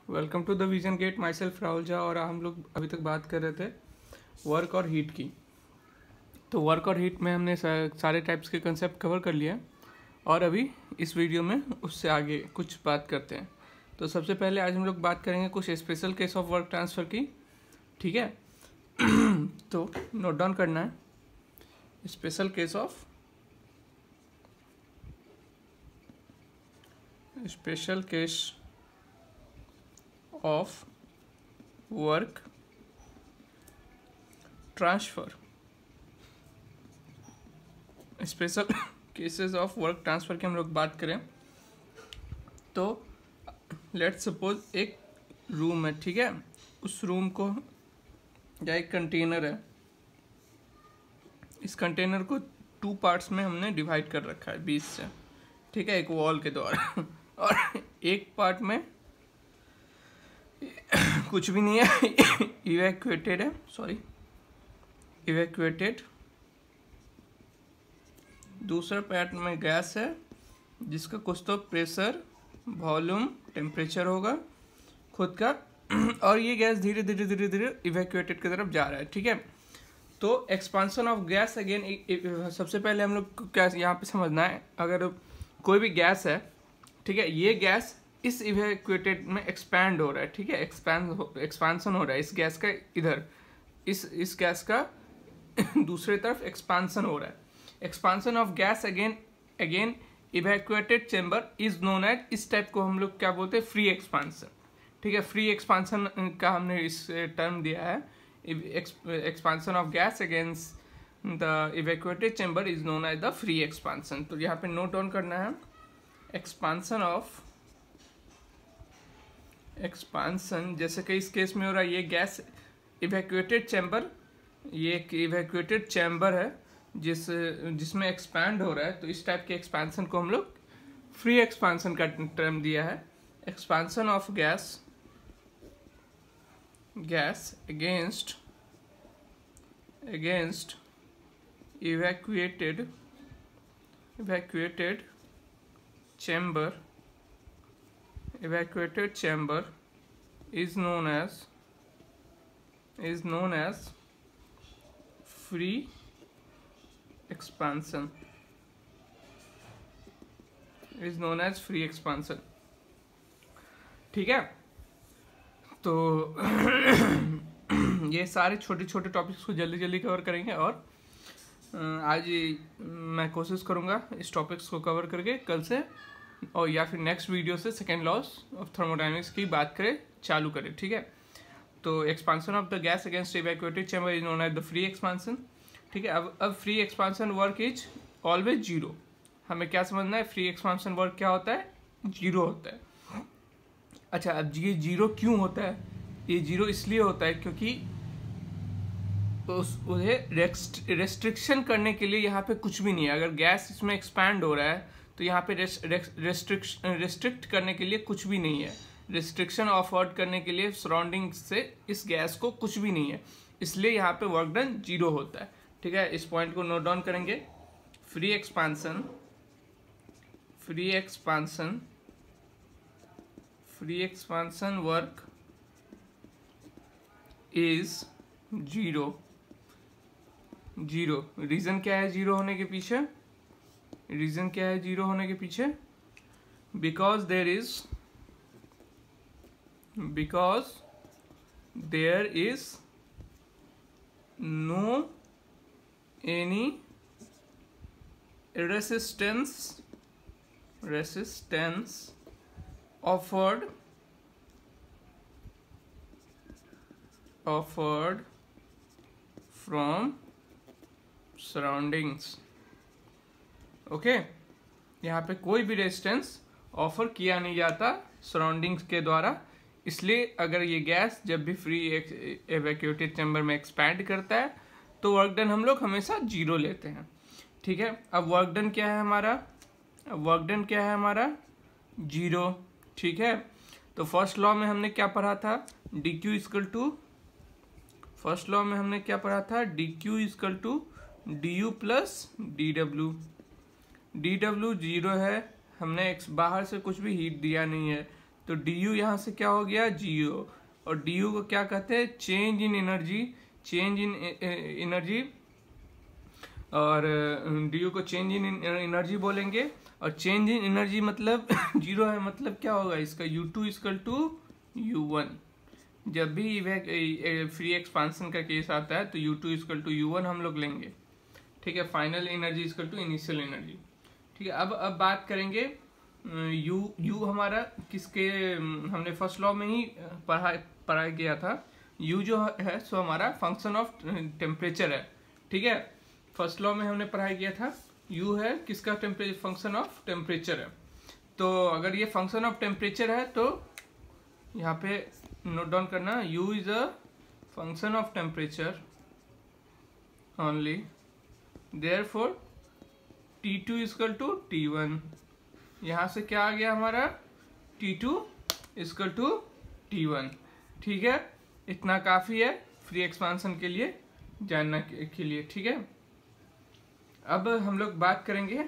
Welcome to the vision gate. Myself Rahul Jha. और हम लोग अभी तक बात कर रहे थे वर्क और हीट की। तो वर्क और हीट में हमने सारे टाइप्स के कंसेप्ट कवर कर लिए और अभी इस वीडियो में उससे आगे कुछ बात करते हैं। तो सबसे पहले आज हम लोग बात करेंगे कुछ special case of work transfer की। ठीक है तो नोट डाउन करना है, special case of work transfer. Special cases of work transfer की हम लोग बात करें तो लेट्स सपोज एक रूम है, ठीक है। उस रूम को या एक कंटेनर है, इस कंटेनर को 2 पार्ट्स में हमने डिवाइड कर रखा है 20 से, ठीक है, एक वॉल के द्वारा। और एक पार्ट में कुछ भी नहीं है, इवैक्यूएटेड। दूसरा पार्ट में गैस है जिसका कुछ तो प्रेशर, वॉल्यूम, टेम्परेचर होगा खुद का, और ये गैस धीरे धीरे इवैक्यूएटेड की तरफ जा रहा है, ठीक है। तो एक्सपांसन ऑफ गैस अगेन, सबसे पहले हम लोग को क्या यहाँ पे समझना है, अगर कोई भी गैस है, ठीक है, ये गैस इस इवैक्यूएटेड में एक्सपैंड हो रहा है, ठीक है, एक्सपांसन हो रहा है इस गैस का, इधर इस गैस का दूसरे तरफ एक्सपांसन हो रहा है। Expansion of gas again evacuated chamber is known as, इस टाइप को हम लोग क्या बोलते हैं, फ्री एक्सपांसन, ठीक है। फ्री एक्सपांसन का हमने इस टर्म दिया है, expansion of gas against the evacuated chamber is known as the free expansion. तो यहाँ पे नोट डाउन करना है, एक्सपांसन जैसे कि इस केस में हो रहा है, ये गैस इवैक्यूएटेड चैम्बर, ये एक इवैक्यूएटेड चैम्बर है जिसमें एक्सपैंड हो रहा है, तो इस टाइप के एक्सपांसन को हम लोग फ्री एक्सपांसन का टर्म दिया है। Expansion of gas against evacuated chamber is known as free expansion, ठीक है। तो ये सारे छोटे छोटे टॉपिक्स को जल्दी जल्दी कवर करेंगे और आज मैं कोशिश करूँगा इस टॉपिक्स को कवर करके कल से और या फिर नेक्स्ट वीडियो से सेकेंड लॉस ऑफ थर्मोडायनेमिक्स की बात चालू करें, ठीक है। तो expansion of the gas against evacuated chamber is known as the free expansion, ठीक है। अब free expansion work is always zero. हमें क्या समझना है, फ्री एक्सपांसन वर्क क्या होता है, जीरो होता है। अच्छा, अब ये जीरो क्यों होता है, ये जीरो इसलिए होता है क्योंकि उन्हें रेस्ट्रिक्शन करने के लिए यहाँ पे कुछ भी नहीं है। अगर गैस इसमें एक्सपैंड हो रहा है तो यहाँ पे रेस्ट्रिक्ट करने के लिए कुछ भी नहीं है, रिस्ट्रिक्शन ऑफर्ड करने के लिए सराउंडिंग से इस गैस को कुछ भी नहीं है, इसलिए यहाँ पे वर्क डन जीरो होता है, ठीक है। इस पॉइंट को नोट डाउन करेंगे। Free expansion work is zero. Reason क्या है जीरो होने के पीछे, because there is no any resistance offered from surroundings, okay. यहाँ पे कोई भी रेजिस्टेंस ऑफर किया नहीं जाता सराउंडिंग्स के द्वारा, इसलिए अगर ये गैस जब भी फ्री इवैक्यूएटेड चैम्बर में एक्सपैंड करता है तो वर्क डन हम लोग हमेशा जीरो लेते हैं, ठीक है। अब वर्क डन क्या है हमारा, जीरो, ठीक है। तो फर्स्ट लॉ में हमने क्या पढ़ा था, D Q is equal to D U plus D W zero है, हमने बाहर से कुछ भी हीट दिया नहीं है, तो डी यू यहाँ से क्या हो गया, जी यू। और डी यू को क्या कहते हैं, change in energy, change in energy, और डी यू को चेंज इन एनर्जी बोलेंगे। और चेंज इन एनर्जी मतलब जीरो है, मतलब क्या होगा इसका, U2 इक्वल टू U1। जब भी फ्री एक्सपांसन का केस आता है तो U2 इक्वल टू U1 हम लोग लेंगे, ठीक है। Final energy equal to initial energy, ठीक है। अब बात करेंगे यू हमारा किसके, हमने फर्स्ट लॉ में ही पढ़ाई किया था। यू जो है सो हमारा फंक्शन ऑफ टेम्परेचर है, ठीक है। फर्स्ट लॉ में हमने पढ़ाई किया था यू है किसका, टेम्परेचर, फंक्शन ऑफ टेम्परेचर है। तो अगर ये फंक्शन ऑफ टेम्परेचर है तो यहाँ पे नोट डाउन करना, U is a function of temperature only, therefore T2 equal to T1। यहाँ से क्या आ गया हमारा, T2 इक्वल टू T1, ठीक है। इतना काफ़ी है फ्री एक्सपांसन के लिए जानना के लिए, ठीक है। अब हम लोग बात करेंगे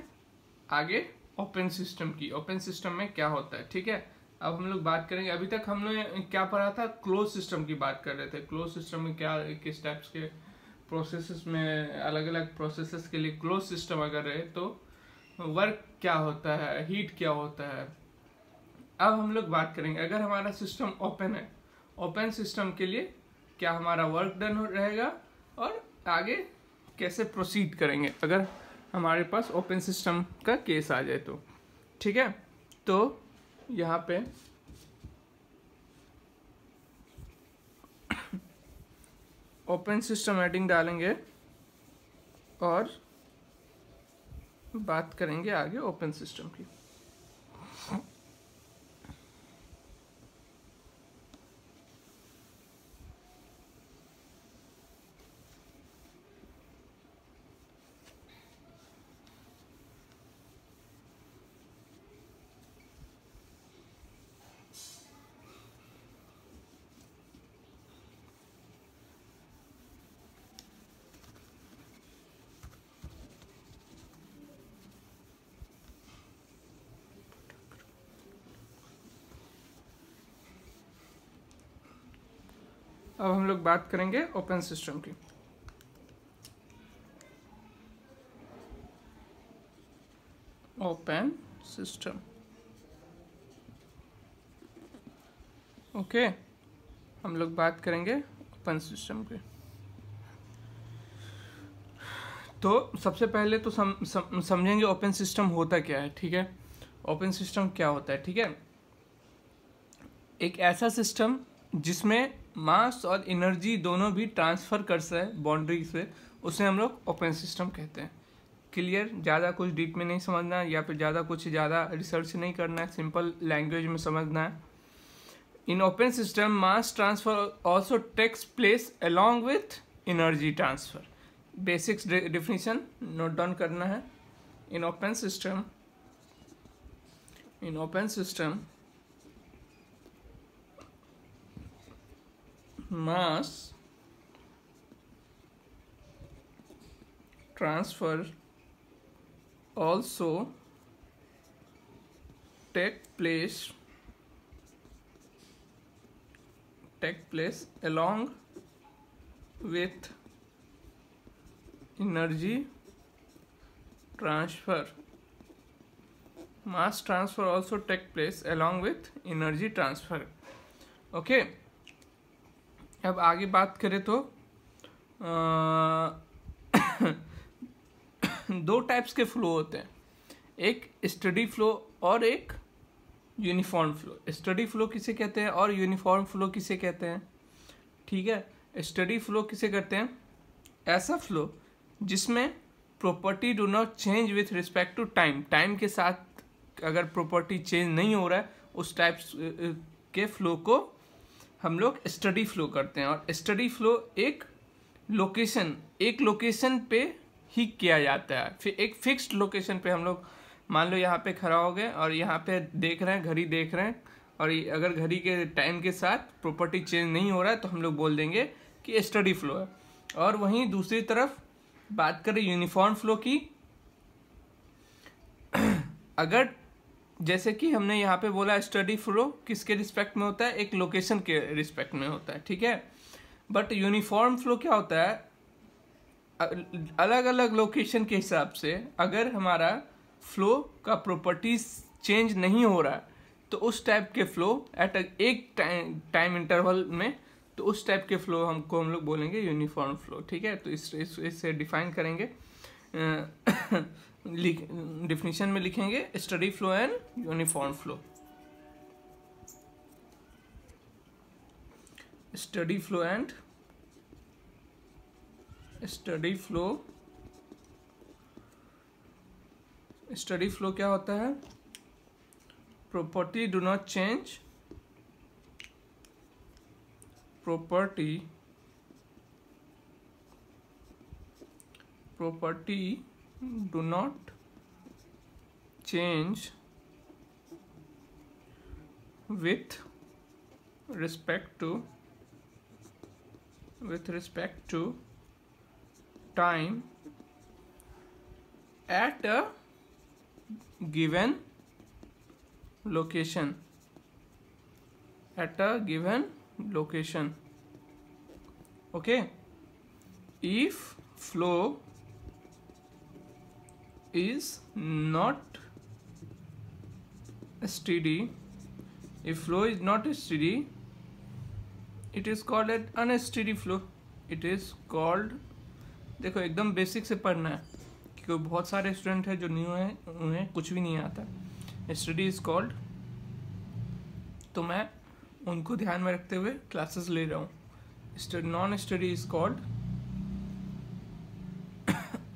आगे ओपन सिस्टम की, ओपन सिस्टम में क्या होता है, ठीक है। अब हम लोग बात करेंगे, अभी तक हमने क्या पढ़ा था, क्लोज सिस्टम की बात कर रहे थे। क्लोज सिस्टम में क्या, किस टाइप्स के प्रोसेसेस में, अलग अलग प्रोसेसेस के लिए क्लोज सिस्टम अगर रहे तो वर्क क्या होता है, हीट क्या होता है। अब हम लोग बात करेंगे अगर हमारा सिस्टम ओपन है, ओपन सिस्टम के लिए क्या हमारा वर्क डन रहेगा और आगे कैसे प्रोसीड करेंगे अगर हमारे पास ओपन सिस्टम का केस आ जाए तो, ठीक है। तो यहाँ पे ओपन सिस्टम हेडिंग डालेंगे और बात करेंगे आगे ओपन सिस्टम की। अब हम लोग बात करेंगे ओपन सिस्टम की। Open system, okay. हम लोग बात करेंगे ओपन सिस्टम की। तो सबसे पहले तो समझेंगे ओपन सिस्टम होता क्या है, ठीक है। ओपन सिस्टम क्या होता है, ठीक है। एक ऐसा सिस्टम जिसमें मास और एनर्जी दोनों भी ट्रांसफ़र कर सके बाउंड्री से, उसे हम लोग ओपन सिस्टम कहते हैं। क्लियर, ज़्यादा कुछ डीप में नहीं समझना है या फिर ज़्यादा रिसर्च नहीं करना है, सिंपल लैंग्वेज में समझना है। In open system mass transfer also takes place along with energy transfer. Basics definition note down करना है। In open system mass transfer also take place along with energy transfer. Mass transfer also take place along with energy transfer. Okay. अब आगे बात करें तो दो types के flow होते हैं, एक स्टडी फ्लो और एक यूनिफॉर्म फ्लो। स्टडी फ्लो किसे कहते हैं और यूनिफॉर्म फ्लो किसे कहते हैं, ठीक है। स्टडी फ्लो किसे कहते हैं, ऐसा फ्लो जिसमें property do not change with respect to time. Time के साथ अगर प्रॉपर्टी चेंज नहीं हो रहा है उस टाइप्स के फ्लो को हम लोग स्टडी फ्लो करते हैं। और स्टडी फ्लो एक लोकेशन पे ही किया जाता है, फिर एक फिक्स्ड लोकेशन पे हम लोग मान लो यहाँ पे खड़ा हो गए और यहाँ पे देख रहे हैं, घड़ी देख रहे हैं, और अगर घड़ी के टाइम के साथ प्रॉपर्टी चेंज नहीं हो रहा है तो हम लोग बोल देंगे कि स्टडी फ्लो है। और वहीं दूसरी तरफ बात करें यूनिफॉर्म फ्लो की, अगर जैसे कि हमने यहाँ पे बोला स्टडी फ्लो किसके रिस्पेक्ट में होता है, एक लोकेशन के रिस्पेक्ट में होता है, ठीक है। बट यूनिफॉर्म फ्लो क्या होता है, अलग अलग लोकेशन के हिसाब से अगर हमारा फ्लो का प्रॉपर्टीज चेंज नहीं हो रहा तो उस टाइप के फ्लो एट एक टाइम इंटरवल में, तो उस टाइप के फ्लो हम लोग बोलेंगे यूनिफॉर्म फ्लो, ठीक है। तो इससे डिफाइन करेंगे, डिफिनीशन में लिखेंगे steady flow and uniform flow. Steady flow and steady flow क्या होता है, property do not change, property do not change with respect to time at a given location, okay। if flow is not steady, it is called an unsteady flow, it is called, देखो एकदम basic से पढ़ना है क्योंकि बहुत सारे student हैं जो न्यू हैं, उन्हें कुछ भी नहीं आता। स्टडी इज कॉल्ड, तो मैं उनको ध्यान में रखते हुए क्लासेस ले रहा हूँ। Non steady is called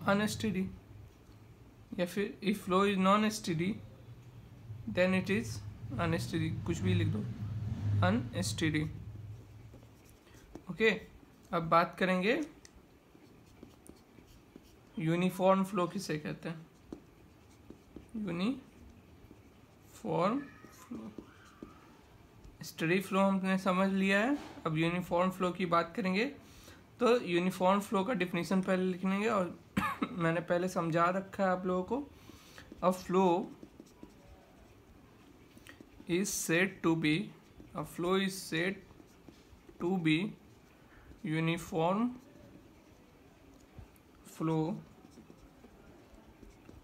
unsteady, या फिर if flow is non steady then it is unsteady, कुछ भी लिख दो, अनस्टडी, ओके। अब बात करेंगे यूनिफॉर्म फ्लो किसे कहते हैं, यूनिफॉर्म फ्लो। स्टडी फ्लो हमने समझ लिया है, अब यूनिफॉर्म फ्लो की बात करेंगे। तो यूनिफॉर्म फ्लो का डिफिनीशन पहले लिख लेंगे, और मैंने पहले समझा रखा है आप लोगों को। A flow is said to be uniform flow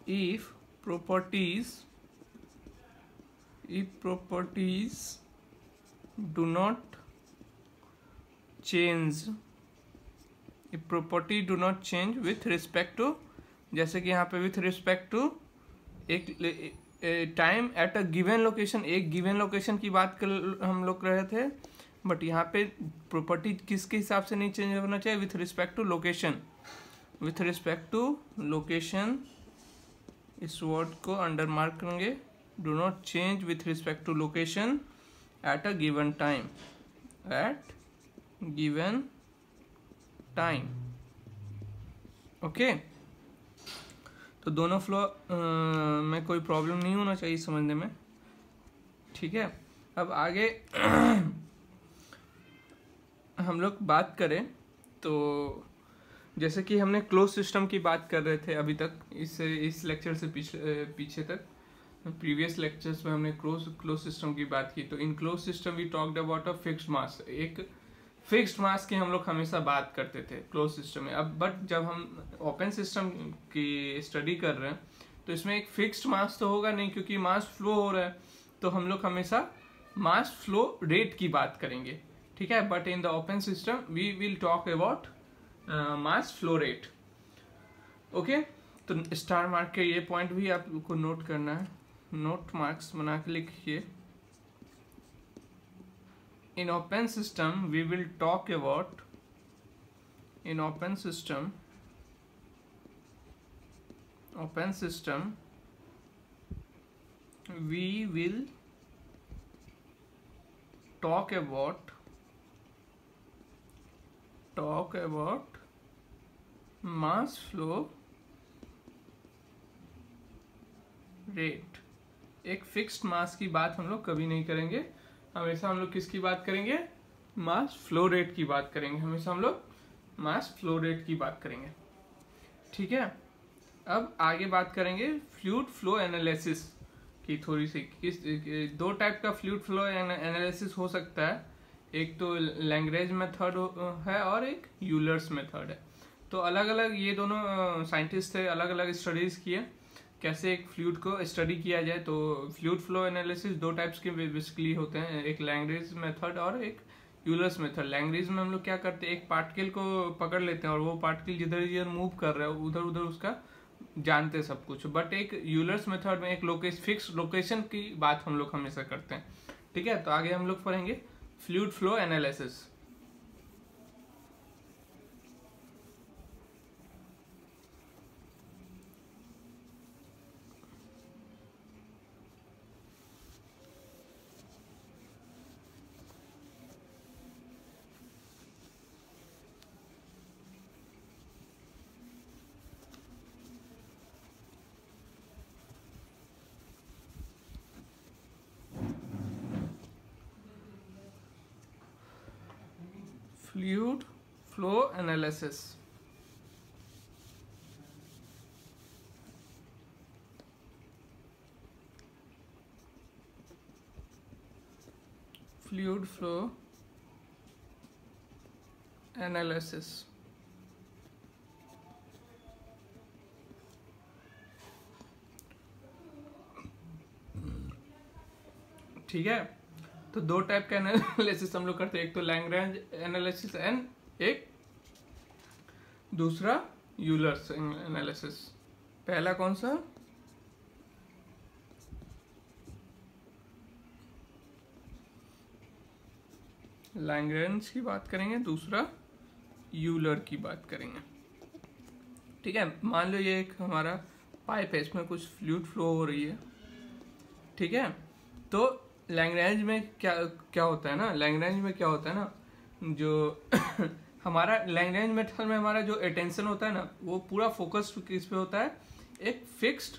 if properties do not change, with respect to, जैसे कि यहाँ पे with respect to एक time eight a given location, एक गिवन लोकेशन की बात कर हम लोग कर रहे थे, बट यहाँ पे प्रॉपर्टी किसके हिसाब से नहीं चेंज होना चाहिए, विथ रिस्पेक्ट टू लोकेशन, इस वर्ड को अंडर मार्क करेंगे, do not change with respect to location at a given time, okay. तो दोनों फ्लो में कोई प्रॉब्लम नहीं होना चाहिए समझने में, ठीक है। अब आगे हम लोग बात करें तो जैसे कि हमने क्लोज सिस्टम की बात कर रहे थे अभी तक, इस लेक्चर से पीछे तक, प्रीवियस लेक्चर्स में हमने क्लोज सिस्टम की बात की। तो in closed system we talked about a fixed mass, एक फिक्स्ड मास की हम लोग हमेशा बात करते थे क्लोज सिस्टम में। अब बट जब हम ओपन सिस्टम की स्टडी कर रहे हैं तो इसमें एक फिक्स्ड मास तो होगा नहीं, क्योंकि मास फ्लो हो रहा है, तो हम लोग हमेशा मास फ्लो रेट की बात करेंगे, ठीक है। But in the open system we will talk about mass flow rate, okay. तो स्टार मार्क के ये पॉइंट भी आपको नोट करना है, नोट मार्क्स बना के लिखिए। In open system we will talk about, in open system we will talk about mass flow rate। एक फिक्स्ड मास की बात हम लोग कभी नहीं करेंगे, हमेशा हम लोग किसकी बात करेंगे, मास फ्लो रेट की बात करेंगे, हमेशा हम लोग मास फ्लो रेट की बात करेंगे, ठीक है। अब आगे बात करेंगे फ्लूइड फ्लो एनालिसिस कि थोड़ी सी दो टाइप का फ्लूइड फ्लो एनालिसिस हो सकता है। एक तो लैग्रेंज मेथड है और एक यूलर्स मेथड है। तो अलग अलग ये दोनों साइंटिस्ट थे, अलग अलग स्टडीज किए कैसे एक फ्लूइड को स्टडी किया जाए। तो फ्लूइड फ्लो एनालिसिस दो टाइप्स के बेसिकली होते हैं, एक लैग्रेंज मेथड और एक यूलर्स मेथड। लैग्रेंज में हम लोग क्या करते हैं, एक पार्टिकल को पकड़ लेते हैं और वो पार्टिकल जिधर जिधर मूव कर रहा है उधर उधर उसका जानते सब कुछ। बट एक यूलर्स मेथड में एक फिक्स लोकेशन की बात हम लोग हमेशा करते हैं। ठीक है, तो आगे हम लोग पढ़ेंगे fluid flow analysis. Fluid flow analysis. Fluid flow analysis ठीक है। तो दो टाइप का एनालिसिस हम लोग करते हैं, एक तो लैग्रेंज एनालिसिस एंड एक दूसरा यूलर्स एनालिसिस। पहला कौन सा, लैग्रेंज की बात करेंगे, दूसरा यूलर की बात करेंगे। ठीक है, मान लो ये एक हमारा पाइप है, इसमें कुछ फ्लूइड फ्लो हो रही है। ठीक है, तो लैग्रेंज में क्या क्या होता है ना, लैग्रेंज में क्या होता है ना, जो हमारा लैग्रेंज मेथड में हमारा जो अटेंशन होता है ना, वो पूरा फोकस किस पे होता है, एक फिक्स्ड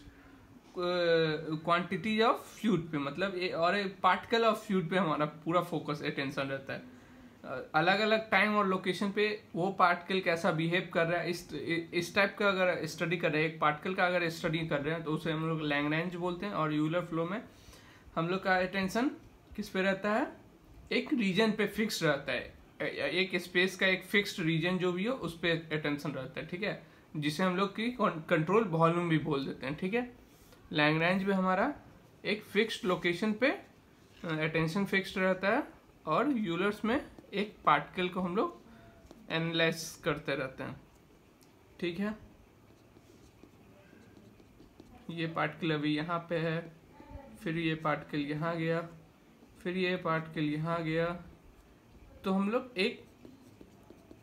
क्वांटिटी ऑफ फ्लूइड पे, मतलब और एक पार्टिकल ऑफ फ्लूइड पे हमारा पूरा फोकस अटेंशन रहता है। अलग अलग टाइम और लोकेशन पे वो पार्टिकल कैसा बिहेव कर रहा है, इस टाइप का अगर स्टडी कर रहे हैं, एक पार्टिकल का अगर स्टडी कर रहे हैं तो उसे हम लोग लैग्रेंज बोलते हैं। और यूलर फ्लो में हम लोग का अटेंशन किस पे रहता है, एक रीजन पे फिक्स रहता है, एक स्पेस का एक फिक्स्ड रीजन जो भी हो उस पे अटेंशन रहता है। ठीक है, जिसे हम लोग की कंट्रोल वॉल्यूम भी बोल देते हैं। ठीक है, लैग्रेंज में हमारा एक fixed location pay attention fixed रहता है और यूलर्स में एक पार्टिकल को हम लोग एनालाइज करते रहते हैं। ठीक है, ये पार्टिकल अभी यहाँ पे है, फिर ये पार्टिकल यहाँ गया, फिर ये पार्टिकल यहाँ गया। तो हम लोग एक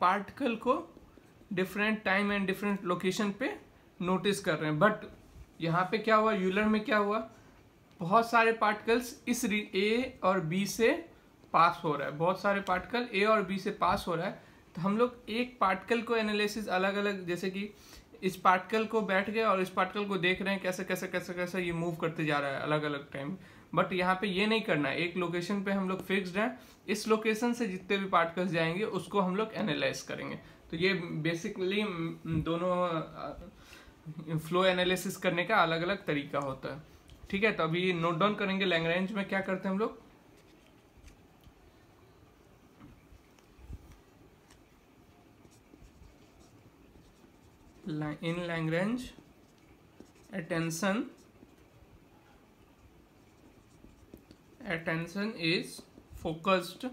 पार्टिकल को different time and different location पे नोटिस कर रहे हैं। बट यहाँ पे क्या हुआ, यूलर में क्या हुआ, बहुत सारे पार्टिकल्स इस ए और बी से पास हो रहा है, बहुत सारे पार्टिकल ए और बी से पास हो रहा है। तो हम लोग एक पार्टिकल को एनालिसिस अलग अलग, जैसे कि इस पार्टिकल को बैठ गए और इस पार्टिकल को देख रहे हैं कैसे कैसे कैसे कैसे ये मूव करते जा रहा है अलग अलग टाइम। बट यहाँ पे ये नहीं करना है, एक लोकेशन पे हम लोग फिक्स्ड हैं, इस लोकेशन से जितने भी पार्टिकल्स जाएंगे उसको हम लोग एनालाइज करेंगे। तो ये बेसिकली दोनों फ्लो एनालिसिस करने का अलग अलग तरीका होता है। ठीक है, तो अभी नोट डाउन करेंगे लैग्रेंज में क्या करते हैं हम लोग। In Lagrange, attention is focused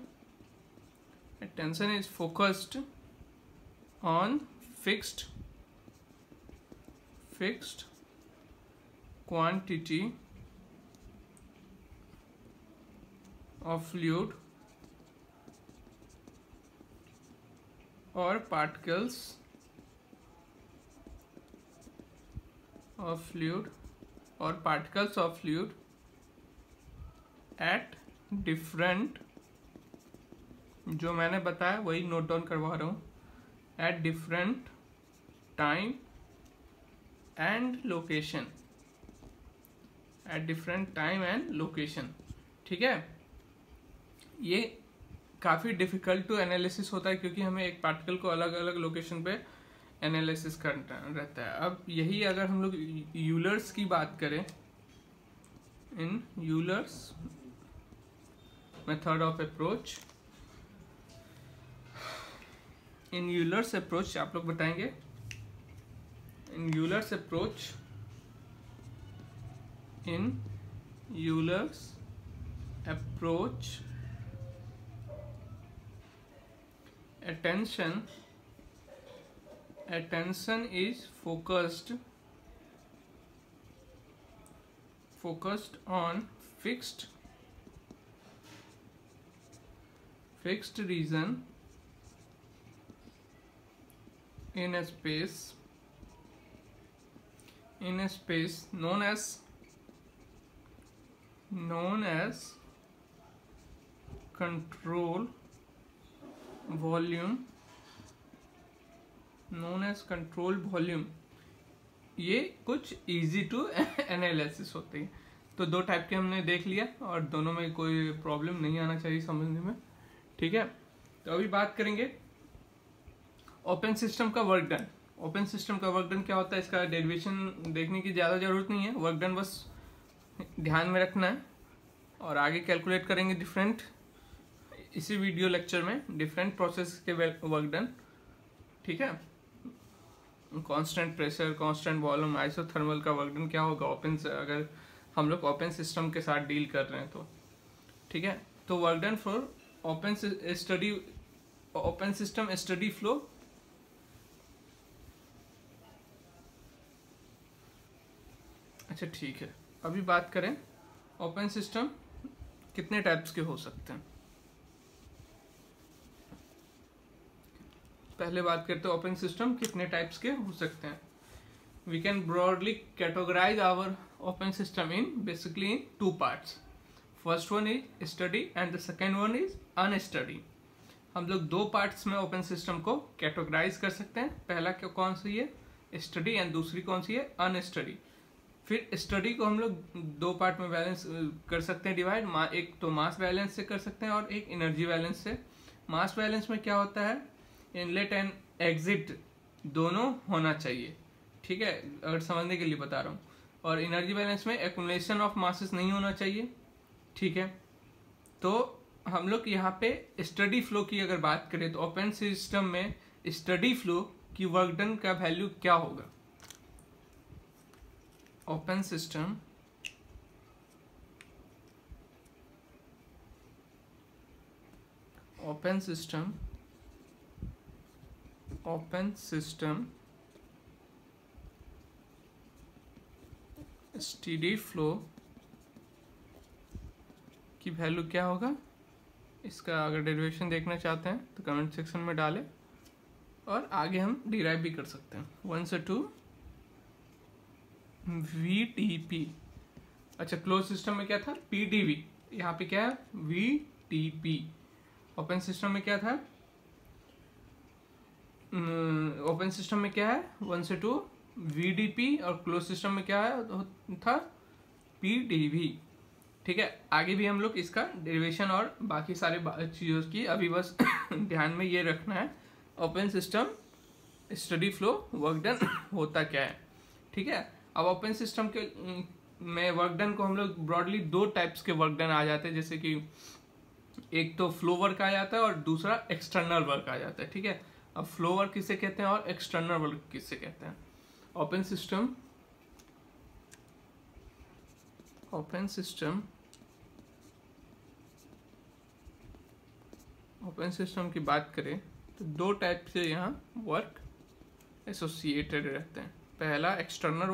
on fixed quantity of fluid or particles of fluid at different, जो मैंने बताया वही नोट डाउन करवा रहा हूँ, at different time and location, ठीक है, ये काफ़ी डिफिकल्ट टू एनालिसिस होता है क्योंकि हमें एक पार्टिकल को अलग अलग लोकेशन पे एनालिसिस करना रहता है। अब यही अगर हम लोग यूलर्स की बात करें, in Euler's method of approach. In Euler's approach आप लोग बताएंगे, in Euler's approach, in Euler's approach, attention is focused on fixed region in a space known as control volume, ये कुछ इजी टू एनालिसिस होती है। तो दो टाइप के हमने देख लिया और दोनों में कोई प्रॉब्लम नहीं आना चाहिए समझने में, ठीक है। तो अभी बात करेंगे ओपन सिस्टम का वर्क डन। ओपन सिस्टम का वर्क डन क्या होता है, इसका डेरिवेशन देखने की ज़्यादा ज़रूरत नहीं है, वर्क डन बस ध्यान में रखना है और आगे कैलकुलेट करेंगे डिफरेंट, इसी वीडियो लेक्चर में डिफरेंट प्रोसेस के वर्क डन, ठीक है। Constant pressure, constant volume, isothermal का वर्क डन क्या होगा ओपन से, अगर हम लोग ओपन सिस्टम के साथ डील कर रहे हैं तो, ठीक है। तो work done for open system steady flow, अच्छा ठीक है। अभी बात करें ओपन सिस्टम कितने टाइप्स के हो सकते हैं। पहले बात करते हैं ओपन सिस्टम कितने टाइप्स के हो सकते हैं। We can broadly categorize our open system in basically in two parts. First one is steady and the second one is unsteady. हम लोग दो पार्ट्स में ओपन सिस्टम को कैटेगराइज कर सकते हैं। पहला कौन सी है, स्टडी, एंड दूसरी कौन सी है, अनस्टडी। फिर स्टडी को हम लोग दो पार्ट में बैलेंस कर सकते हैं डिवाइड, एक तो मास बैलेंस से कर सकते हैं और एक एनर्जी बैलेंस से। मास बैलेंस में क्या होता है, इनलेट एंड एग्जिट दोनों होना चाहिए, ठीक है, अगर समझने के लिए बता रहा हूँ। और एनर्जी बैलेंस में एक्युमुलेशन ऑफ मासेस नहीं होना चाहिए, ठीक है। तो हम लोग यहाँ पे स्टडी फ्लो की अगर बात करें तो ओपन सिस्टम में स्टडी फ्लो की वर्क डन का वैल्यू क्या होगा। ओपन सिस्टम स्टडी फ्लो की वैल्यू क्या होगा। इसका अगर डेरिवेशन देखना चाहते हैं तो कमेंट सेक्शन में डालें और आगे हम डिराइव भी कर सकते हैं। 1 से 2 VTP, अच्छा क्लोज सिस्टम में क्या था PDV, यहाँ पे क्या है VTP। ओपन सिस्टम में क्या था, ओपन सिस्टम में क्या है 1 से 2 VDP और क्लोज सिस्टम में क्या है था PDV, ठीक है। आगे भी हम लोग इसका डेरिवेशन और बाकी सारे चीज़ों की अभी बस ध्यान में ये रखना है open system steady flow work done होता क्या है, ठीक है। अब ओपन सिस्टम के में वर्क डन को हम लोग ब्रॉडली दो टाइप्स के वर्क डन आ जाते हैं, जैसे कि एक तो फ्लो वर्क आ जाता है और दूसरा एक्सटर्नल वर्क आ जाता है, ठीक है। अब फ्लो वर्क किसे कहते हैं और एक्सटर्नल वर्क किसे कहते हैं। ओपन सिस्टम की बात करें तो दो टाइप से यहाँ वर्क एसोसिएटेड रहते हैं। पहला एक्सटर्नल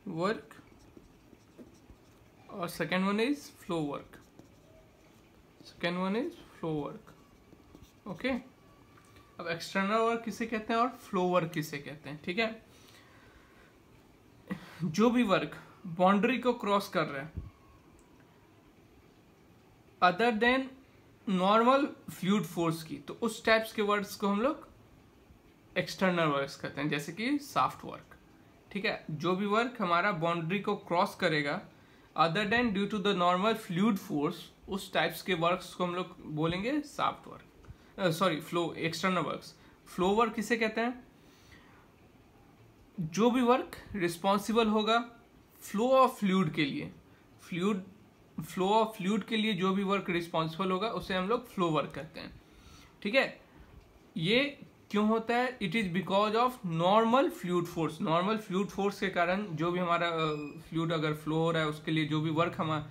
वर्क और second one is flow work. Okay. अब एक्सटर्नल वर्क किसे कहते हैं और फ्लो वर्क किसे कहते हैं, ठीक है। जो भी वर्क बाउंड्री को क्रॉस कर रहे हैं other than normal fluid force की, तो उस टाइप्स के वर्क्स को हम लोग एक्सटर्नल वर्क्स कहते हैं, जैसे कि सॉफ्ट वर्क, ठीक है। जो भी वर्क हमारा बाउंड्री को क्रॉस करेगा other than due to the normal fluid force, उस टाइप्स के वर्क्स को हम लोग बोलेंगे soft work, sorry flow external works. Flow work किसे कहते हैं, जो भी वर्क रिस्पॉन्सिबल होगा फ्लो ऑफ फ्लूइड के लिए, फ्लो ऑफ फ्लूइड के लिए जो भी वर्क रिस्पॉन्सिबल होगा उसे हम लोग फ्लो वर्क कहते हैं। ठीक है, ये क्यों होता है? It is because of normal fluid force. Normal fluid force के कारण जो भी हमारा फ्लूइड अगर फ्लो हो रहा है उसके लिए जो भी वर्क हमारा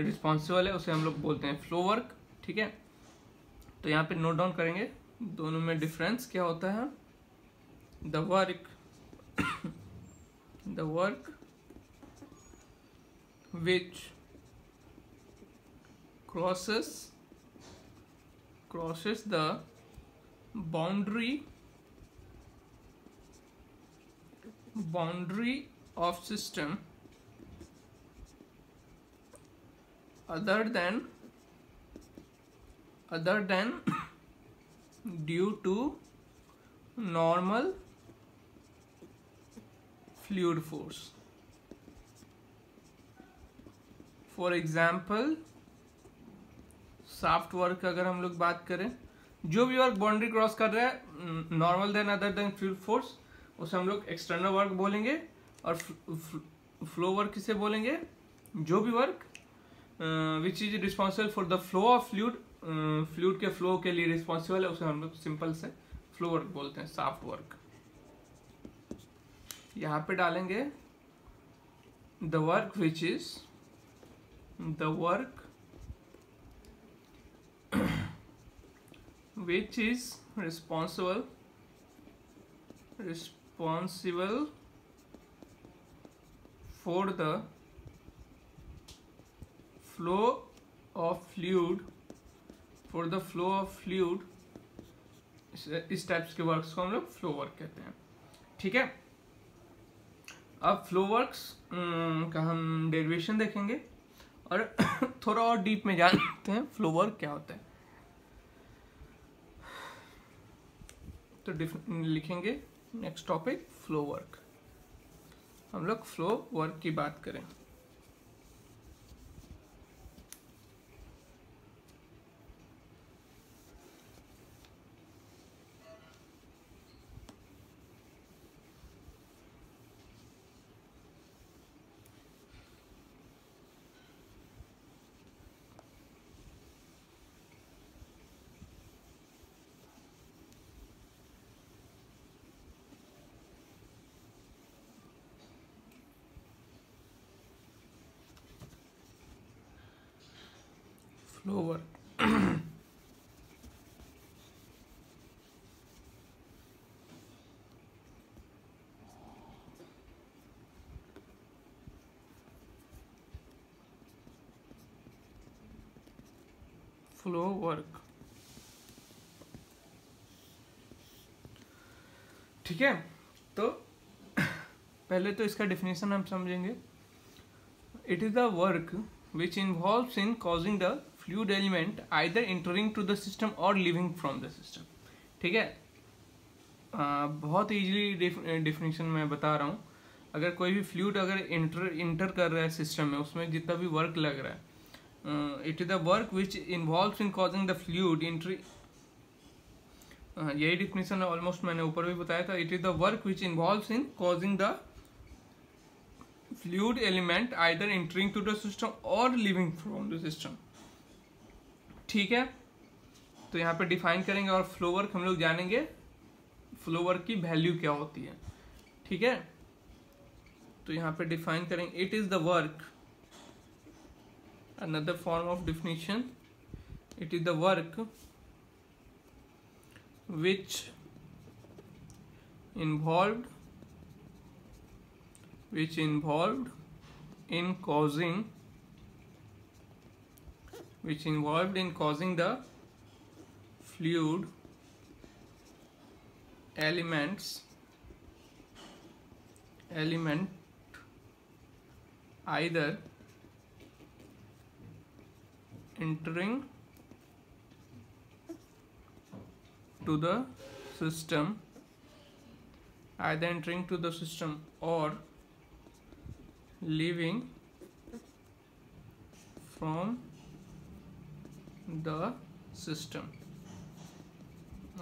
रिस्पॉन्सिबल है उसे हम लोग बोलते हैं फ्लो वर्क। ठीक है, तो यहाँ पे नोट डाउन करेंगे दोनों में डिफरेंस क्या होता है। The work which crosses the boundary of system other than due to normal fluid force। For example soft work अगर हम लोग बात करें, जो भी वर्क बाउंड्री क्रॉस कर रहा है normal then other than fluid force उसे हम लोग एक्सटर्नल वर्क बोलेंगे। और फ्लो वर्क किसे बोलेंगे? जो भी work which is responsible for the flow of fluid के फ्लो के लिए रिस्पॉन्सिबल है उसे हम लोग सिंपल से फ्लो वर्क बोलते हैं, सॉफ्ट वर्क। यहाँ पे डालेंगे the work which is which is responsible for the flow of fluid इस टाइप्स के वर्क्स को हम लोग फ्लो वर्क कहते हैं। ठीक है, अब फ्लो वर्क्स का हम डेरिवेशन देखेंगे और थोड़ा और डीप में जानते हैं फ्लो वर्क क्या होता है। तो लिखेंगे नेक्स्ट टॉपिक फ्लो वर्क। हम लोग फ्लो वर्क की बात करें। Flow work flow work. ठीक है, तो पहले तो इसका डेफिनेशन हम समझेंगे। It is the work which involves in causing the fluid element either entering to the system or leaving from the system। ठीक है, बहुत इजीली डेफिनेशन मैं बता रहा हूँ। अगर कोई भी फ्लूइड अगर इंटर कर रहा है सिस्टम में, उसमें जितना भी वर्क लग रहा है, it is the work which involves in causing the fluid entry. यही डेफिनेशन ऑलमोस्ट मैंने ऊपर भी बताया था। It is the work which involves in causing the fluid element either entering to the system or leaving from the system। ठीक है, तो यहाँ पे डिफाइन करेंगे और फ्लो वर्क हम लोग जानेंगे फ्लो वर्क की वैल्यू क्या होती है। ठीक है, तो यहाँ पे डिफाइन करेंगे it is the work, another form of definition, it is the work which involved in causing the fluid element either entering to the system or leaving from the system,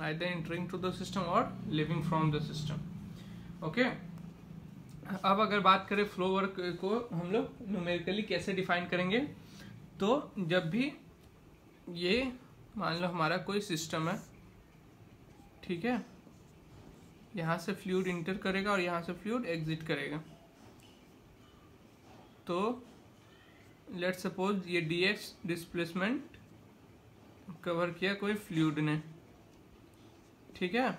either entering to the system or leaving from the system। Okay, अब अगर बात करें flow work को हम लोग numerically कैसे define करेंगे, तो जब भी ये मान लो हमारा कोई सिस्टम है, ठीक है, यहाँ से फ्लूइड इंटर करेगा और यहाँ से फ्लूइड एग्जिट करेगा, तो लेट्स सपोज ये dx डिस्प्लेसमेंट कवर किया कोई फ्लूइड ने, ठीक है,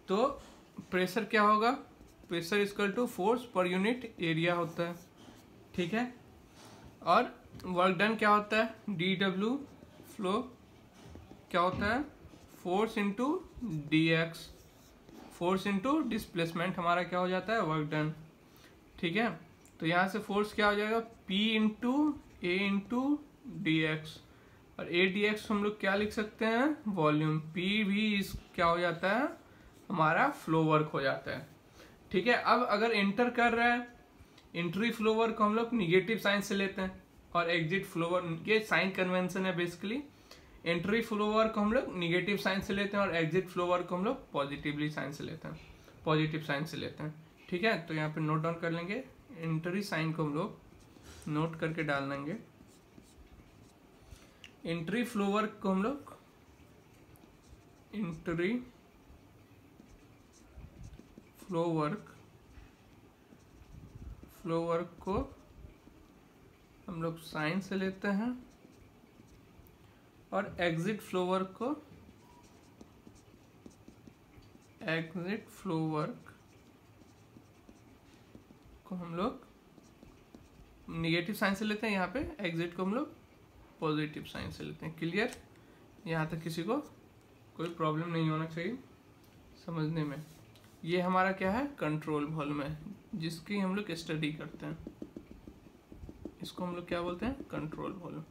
तो प्रेशर क्या होगा, pressure equal to force per unit area होता है, ठीक है, और वर्क डन क्या होता है, dw फ्लो क्या होता है, force into dx, force into displacement हमारा क्या हो जाता है, वर्क डन, ठीक है। तो यहाँ से फोर्स क्या हो जाएगा, P इंटू ए इंटू डी एक्स, और ए डी एक्स हम लोग क्या लिख सकते हैं, वॉल्यूम, P भी इस क्या हो जाता है, हमारा फ्लो वर्क हो जाता है, ठीक है। अब अगर एंटर कर रहा है, एंट्री फ्लो वर्क हम लोग निगेटिव साइन से लेते हैं, और एग्जिट फ्लो वर्क, ये साइन कन्वेंशन है बेसिकली, एंट्री फ्लो वर्क हम लोग निगेटिव साइन से लेते हैं और एग्जिट फ्लो वर्क हम लोग पॉजिटिवली साइन से लेते हैं, पॉजिटिव साइन से लेते हैं, ठीक है। तो यहाँ पे नोट डाउन कर लेंगे, एंट्री साइन को हम लोग नोट करके डाल देंगे, एंट्री फ्लो वर्क को हम लोग एंट्री फ्लो वर्क को हम लोग साइन से लेते हैं, और एग्जिट फ्लो वर्क को हम लोग निगेटिव साइन से लेते हैं, यहाँ पे एग्जिट को हम लोग पॉजिटिव साइन से लेते हैं। क्लियर, यहाँ तक किसी को कोई प्रॉब्लम नहीं होना चाहिए समझने में। ये हमारा क्या है, कंट्रोल वॉल्यूम है, जिसकी हम लोग स्टडी करते हैं, इसको हम लोग क्या बोलते हैं, कंट्रोल वॉल्यूम।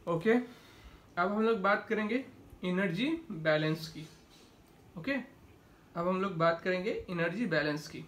ओके, अब हम लोग बात करेंगे एनर्जी बैलेंस की। ओके, अब हम लोग बात करेंगे एनर्जी बैलेंस की।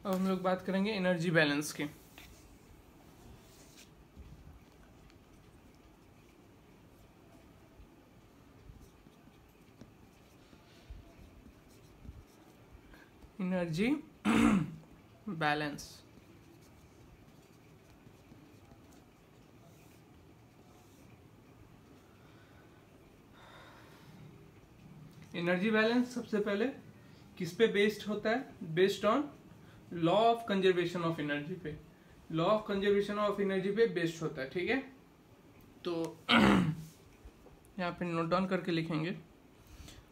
अब हम लोग बात करेंगे एनर्जी बैलेंस की। एनर्जी बैलेंस, एनर्जी बैलेंस सबसे पहले किस पे बेस्ड होता है, based on law of conservation of energy पे, law of conservation of energy पे बेस्ड होता है, ठीक है। तो यहाँ पे नोट डाउन करके लिखेंगे,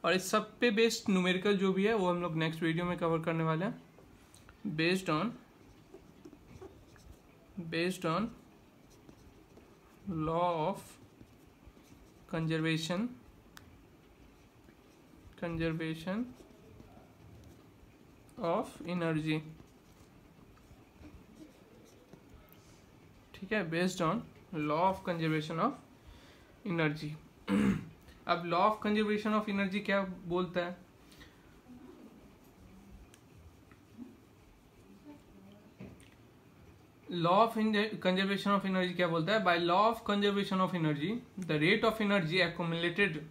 और इस सब पे बेस्ड न्यूमेरिकल जो भी है वो हम लोग नेक्स्ट वीडियो में कवर करने वाले हैं। Based on law of conservation of energy, ठीक है, based on law of conservation of energy. अब law of conservation of energy क्या बोलता है, law of conservation of energy क्या बोलता है, by law of conservation of energy the rate of energy accumulated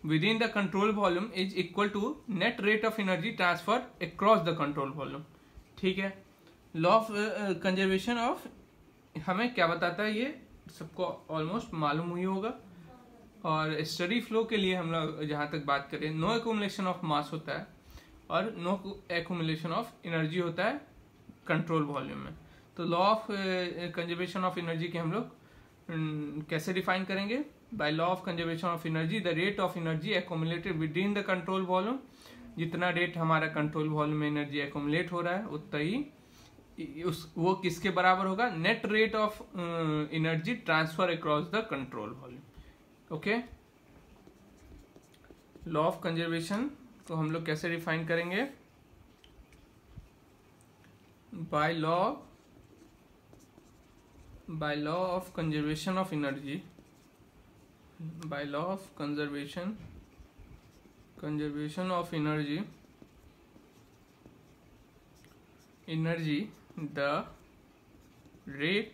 within the control volume is equal to net rate of energy transferred across the control volume, ठीक है। Law of conservation of हमें क्या बताता है, ये सबको almost मालूम ही होगा, और स्टडी फ्लो के लिए हम लोग जहाँ तक बात करें, नो एक्यूमुलेशन ऑफ मास होता है और नो एक्यूमुलेशन ऑफ एनर्जी होता है कंट्रोल वॉल्यूम में। तो law of conservation of energy के हम लोग कैसे डिफाइन करेंगे, bye law of conservation of energy the rate of energy accumulated with in the control volume, जितना रेट हमारा कंट्रोल वॉल्यूम में एनर्जी एक्यूमुलेट हो रहा है उतना ही वो किसके बराबर होगा, net rate of energy transfer across the control volume. Okay, law of conservation को हम लोग कैसे डिफाइन करेंगे, bye law of conservation of energy, by law of conservation of energy the rate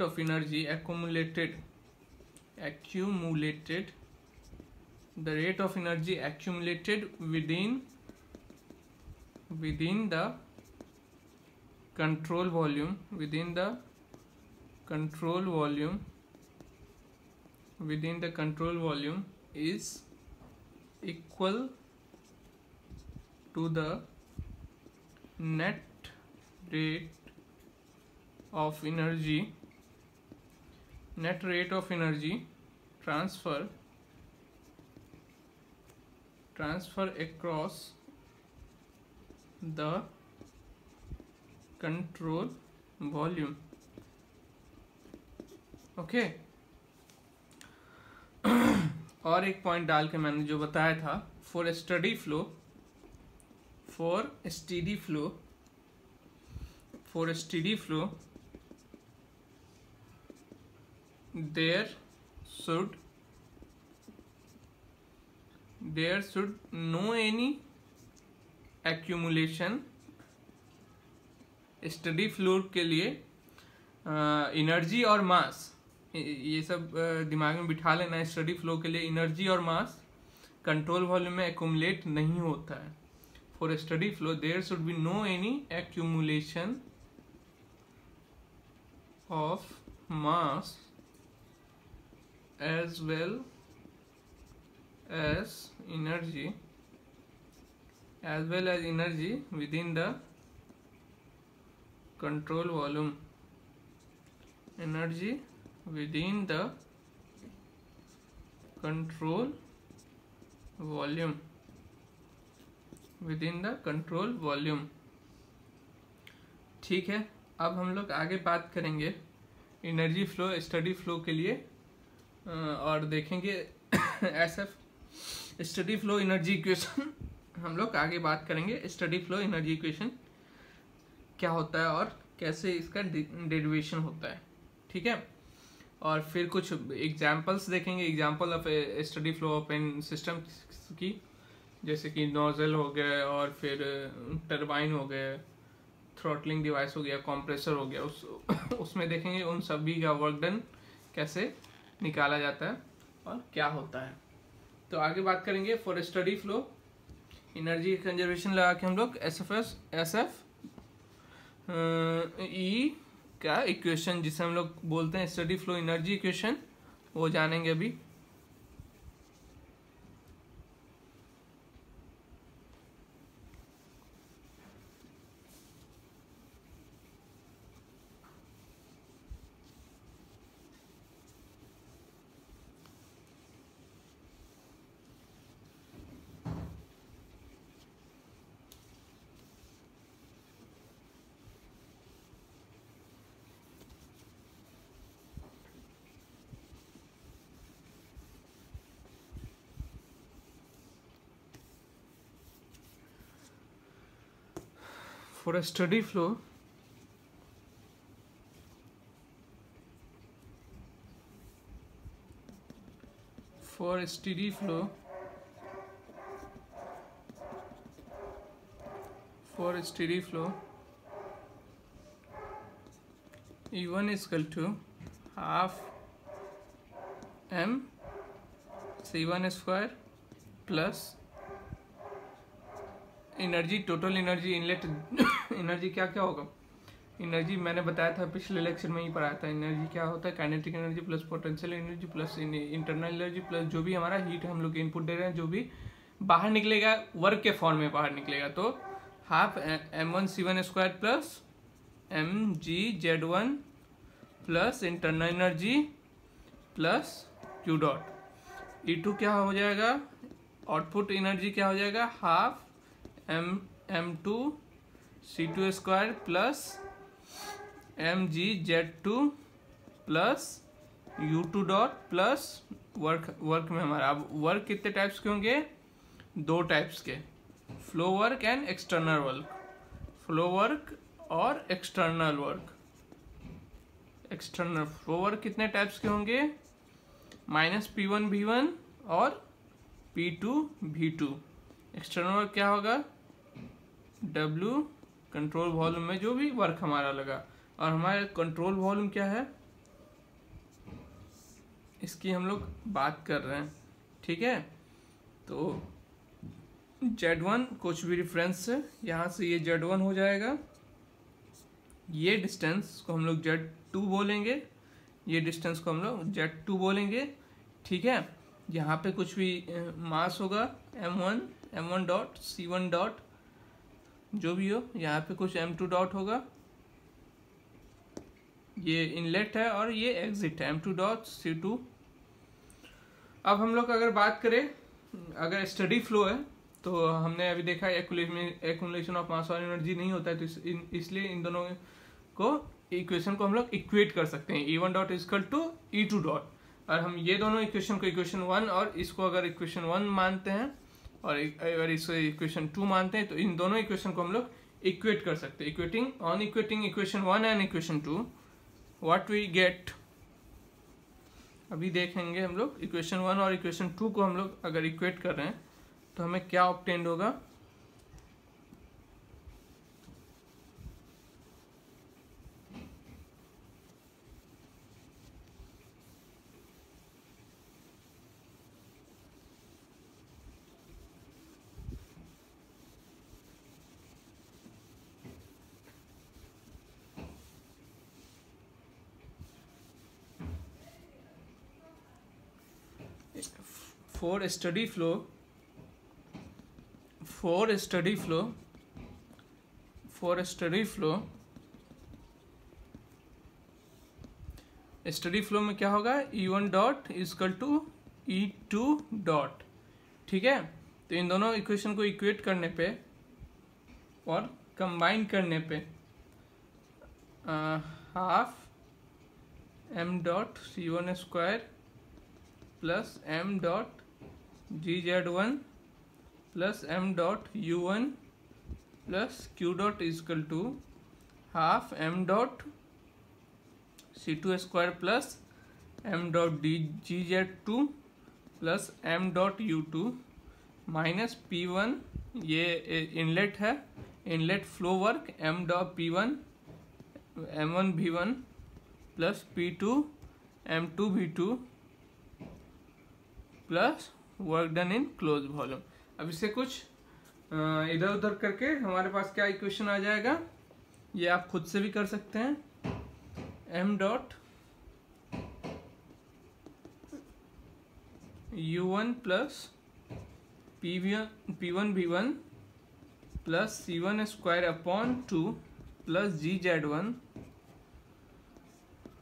of energy accumulated the rate of energy accumulated within the control volume within the control volume is equal to the net rate of energy transfer across the control volume। Okay और एक point डाल के मैंने जो बताया था, for steady flow there should no any accumulation। Steady flow के लिए एनर्जी और मास, ये सब दिमाग में बिठा लेना है। स्टडी फ्लो के लिए एनर्जी और मास कंट्रोल वॉल्यूम में एक्यूमुलेट नहीं होता है। For steady flow there should be no any accumulation of mass as well as energy within the control volume. energy within the control volume। ठीक है, अब हम लोग आगे बात करेंगे एनर्जी फ्लो स्टडी फ्लो के लिए और देखेंगे SF steady flow energy equation. हम लोग आगे बात करेंगे स्टडी फ्लो एनर्जी इक्वेशन क्या होता है और कैसे इसका डेरिवेशन होता है। ठीक है, और फिर कुछ एग्जांपल्स देखेंगे, example of steady flow of an system की, जैसे कि नोजल हो गया और फिर टरबाइन हो गया, थ्रॉटलिंग डिवाइस हो गया, कंप्रेसर हो गया। उसमें देखेंगे उन सभी का वर्क डन कैसे निकाला जाता है और क्या होता है। तो आगे बात करेंगे for steady flow energy conservation लगा के हम लोग एसएफ ई का इक्वेशन जिसे हम लोग बोलते हैं स्टडी फ्लो एनर्जी इक्वेशन, वो जानेंगे अभी। For a steady flow, E1 is equal to half m C1 square plus energy, total energy, inlet energy क्या क्या होगा। एनर्जी मैंने बताया था पिछले लेक्चर में ही पढ़ाया था। एनर्जी क्या होता है, kinetic energy plus potential energy plus internal energy plus जो भी हमारा हीट हम लोग इनपुट दे रहे हैं, जो भी बाहर निकलेगा वर्क के फॉर्म में बाहर निकलेगा। तो half m1 C1 square plus mg Z1 plus internal energy plus Q dot. E2 क्या हो जाएगा, आउटपुट एनर्जी क्या हो जाएगा, half m2 C2 square plus mgz2 plus U2 dot plus work में हमारा, अब वर्क कितने टाइप्स के होंगे, 2 टाइप्स के, flow work and external work. Flow work और external work. External flow work कितने टाइप्स के होंगे, -P1 V1 और P2 V2। एक्सटर्नल वर्क क्या होगा, W कंट्रोल वॉल्यूम में जो भी वर्क हमारा लगा, और हमारे कंट्रोल वॉल्यूम क्या है, इसकी हम लोग बात कर रहे हैं, ठीक है। तो Z1 कुछ भी रेफरेंस से, यहाँ से ये Z1 हो जाएगा, ये डिस्टेंस को हम लोग Z2 बोलेंगे, ये डिस्टेंस को हम लोग Z2 बोलेंगे, ठीक है। यहाँ पे कुछ भी मास होगा m1 डॉट C1 डॉट जो भी हो, यहाँ पे कुछ m2 डॉट होगा, ये इनलेट है और ये एग्जिट है, m2 डॉट C2। अब हम लोग अगर बात करें, अगर स्टडी फ्लो है तो हमने अभी देखा एक्यूमुलेशन ऑफ मास और एनर्जी नहीं होता है, तो इसलिए इन दोनों को इक्वेशन को हम लोग इक्वेट कर सकते हैं, E1 dot is equal to E2 dot. और हम ये दोनों इक्वेशन को इक्वेशन 1 और इसको अगर इक्वेशन 1 मानते हैं और अगर इसको इक्वेशन 2 मानते हैं, तो इन दोनों इक्वेशन को हम लोग इक्वेट कर सकते हैं। Equating equation 1 and equation 2 what we get, अभी देखेंगे हम लोग। इक्वेशन 1 और इक्वेशन 2 को हम लोग अगर इक्वेट कर रहे हैं तो हमें क्या ऑब्टेन्ड होगा, for study flow में क्या होगा, E1 dot is equal to E2 dot, ठीक है। तो इन दोनों इक्वेशन को इक्वेट करने पे और कंबाइन करने पे half m dot C1 square plus m dot gz1 plus m dot u1 plus q dot is equal to half m dot C2 square plus m dot gz2 plus m dot u2 minus P1, ये inlet है, inlet flow work m dot P1 m1 V1 plus P2 m2 V2 plus work done in close volume. अब इससे कुछ इधर उधर करके हमारे पास क्या इक्वेशन आ जाएगा, ये आप खुद से भी कर सकते हैं, m dot u1 plus P1 V1 plus C1 square upon 2 plus gz1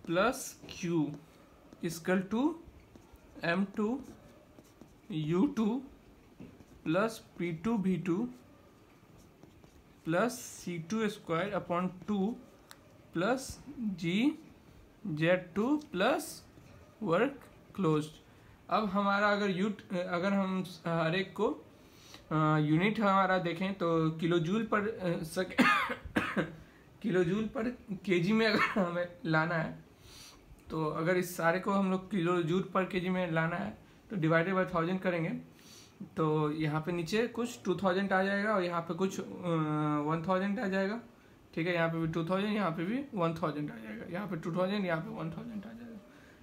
plus q is equal to m2 U2 plus P2 V2 plus C2 square upon 2 plus gz2 plus work close. अब हमारा अगर हम हर एक को यूनिट हमारा देखें तो kilojoule पर किलोजूल पर केजी में अगर हमें लाना है, तो अगर इस सारे को हम लोग किलोजूल पर केजी में लाना है तो डिवाइडेड बाय 1000 करेंगे, तो यहाँ पे नीचे कुछ 2000 आ जाएगा और यहाँ पे कुछ 1000 आ जाएगा, ठीक है। यहाँ पे भी 2000, यहाँ पे भी 1000 आ जाएगा, यहाँ पे 2000, यहाँ पे 1000 आ जाएगा,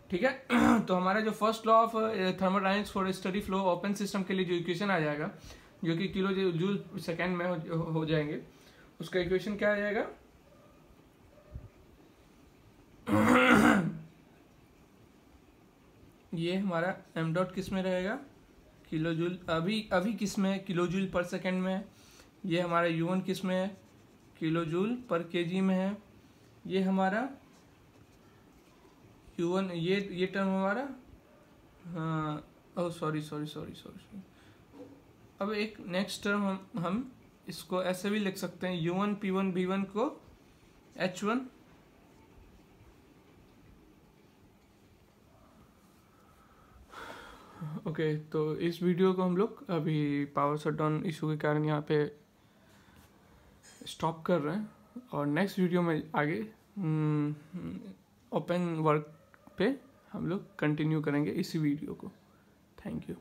ठीक है। तो हमारा जो first law of thermodynamics for steady flow open system के लिए जो इक्वेशन आ जाएगा, जो कि किलो जूल सेकेंड में हो जाएंगे, उसका इक्वेशन क्या आ जाएगा, ये हमारा m डॉट किस में रहेगा, किलोजूल, अभी किस में है, किलोजूल पर सेकेंड में है। ये हमारा u1 किस में है, किलोजूल पर केजी में है। ये हमारा Q1 ये टर्म हमारा, हाँ, oh sorry sorry sorry sorry. अब एक नेक्स्ट टर्म हम इसको ऐसे भी लिख सकते हैं, U1 P1 B1 को H1 ओके। तो इस वीडियो को हम लोग अभी पावर शटडाउन इशू के कारण यहाँ पे स्टॉप कर रहे हैं, और नेक्स्ट वीडियो में आगे ओपन वर्क पे हम लोग कंटिन्यू करेंगे इसी वीडियो को। Thank you.